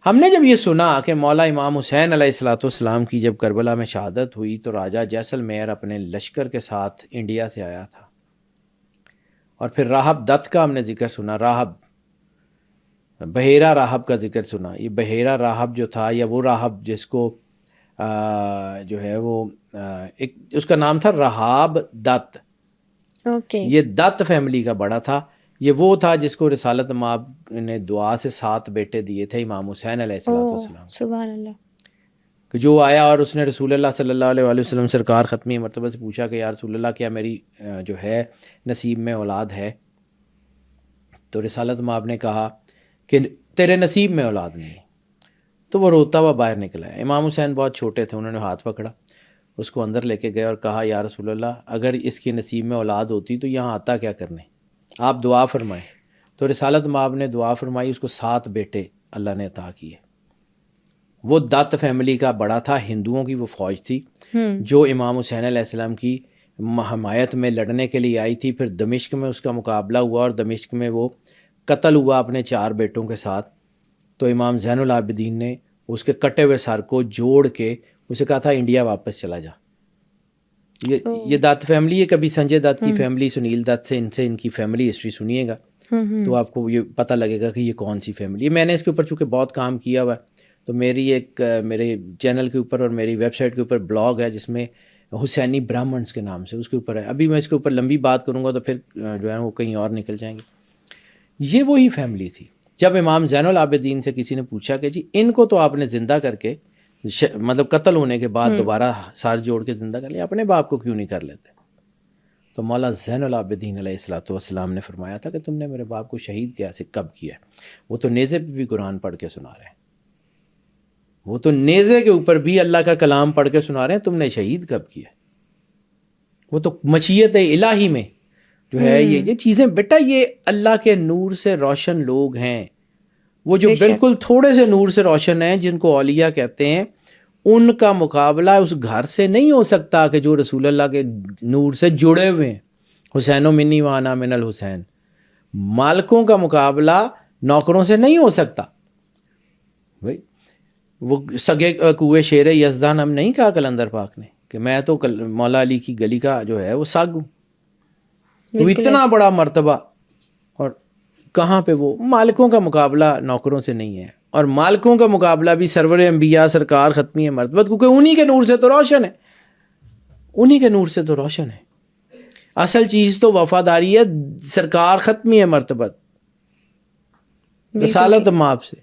ہم نے جب یہ سنا کہ مولا امام حسین علیہ الصلوۃ والسلام کی جب کربلا میں شہادت ہوئی تو راجہ جیسلمیر اپنے لشکر کے ساتھ انڈیا سے آیا تھا، اور پھر راہب دت کا ہم نے ذکر سنا، راہب بحیرہ راہب کا ذکر سنا. یہ بحیرہ راہب جو تھا، یا وہ راہب جس کو جو ہے وہ ایک اس کا نام تھا رہاب دت. یہ دت فیملی کا بڑا تھا. یہ وہ تھا جس کو رسالت مآب نے دعا سے 7 بیٹے دیے تھے امام حسین علیہ السلام. سبحان اللہ. کہ جو آیا اور اس نے رسول اللہ صلی اللہ علیہ وآلہ وسلم سرکار ختمی مرتبہ سے پوچھا کہ یا رسول اللہ کیا میری جو ہے نصیب میں اولاد ہے؟ تو رسالت مآب نے کہا کہ تیرے نصیب میں اولاد نہیں. تو وہ روتا ہوا باہر نکلا ہے. امام حسین بہت چھوٹے تھے، انہوں نے ہاتھ پکڑا، اس کو اندر لے کے گئے اور کہا یا رسول اللہ اگر اس کے نصیب میں اولاد ہوتی تو یہاں آتا کیا کرنے، آپ دعا فرمائیں. تو رسالت مآب نے دعا فرمائی، اس کو 7 بیٹے اللہ نے عطا کیے. وہ دت فیملی کا بڑا تھا. ہندوؤں کی وہ فوج تھی جو امام حسین علیہ السلام کی حمایت میں لڑنے کے لیے آئی تھی. پھر دمشق میں اس کا مقابلہ ہوا اور دمشق میں وہ قتل ہوا اپنے 4 بیٹوں کے ساتھ. تو امام زین العابدین نے اس کے کٹے ہوئے سر کو جوڑ کے اسے کہا تھا انڈیا واپس چلا جا. یہ دت فیملی ہے. کبھی سنجے دت کی فیملی، سنیل دت سے ان کی فیملی ہسٹری سنیے گا تو آپ کو یہ پتہ لگے گا کہ یہ کون سی فیملی ہے. میں نے اس کے اوپر چونکہ بہت کام کیا ہوا ہے تو میرے چینل کے اوپر اور میری ویب سائٹ کے اوپر بلاگ ہے جس میں حسینی برہمنس کے نام سے اس کے اوپر ہے. ابھی میں اس کے اوپر لمبی بات کروں گا تو پھر جو ہے وہ کہیں اور نکل جائیں گے. یہ وہی فیملی تھی. جب امام زین العابدین سے کسی نے پوچھا کہ جی ان کو تو آپ نے زندہ کر کے مطلب قتل ہونے کے بعد دوبارہ سار جوڑ کے زندہ کر لیا، اپنے باپ کو کیوں نہیں کر لیتے؟ تو مولا زین العابدین علیہ الصلوۃ والسلام نے فرمایا تھا کہ تم نے میرے باپ کو شہید کیسے کب کیا؟ وہ تو نیزے پہ بھی قرآن پڑھ کے سنا رہے ہیں، وہ تو نیزے کے اوپر بھی اللہ کا کلام پڑھ کے سنا رہے ہیں، تم نے شہید کب کیا؟ وہ تو مشیت الہی میں جو ہے یہ چیزیں بیٹا یہ اللہ کے نور سے روشن لوگ ہیں. وہ جو بالکل تھوڑے سے نور سے روشن ہیں جن کو اولیاء کہتے ہیں، ان کا مقابلہ اس گھر سے نہیں ہو سکتا کہ جو رسول اللہ کے نور سے جڑے ہوئے ہیں. حسین و منی وانا من الحسین. مالکوں کا مقابلہ نوکروں سے نہیں ہو سکتا. بھائی وہ سگے کوئے شیر یزدان ہم نہیں کہا کلندر پاک نے کہ میں تو مولا علی کی گلی کا جو ہے وہ سگ ہوں. وہ اتنا بڑا مرتبہ، اور کہاں پہ وہ مالکوں کا مقابلہ نوکروں سے نہیں ہے. اور مالکوں کا مقابلہ بھی سرور انبیاء سرکار ختمی مرتبت، کیونکہ انہی کے نور سے تو روشن ہے، انہی کے نور سے تو روشن ہے. اصل چیز تو وفاداری ہے سرکار ختمی مرتبت رسالت مآب سے.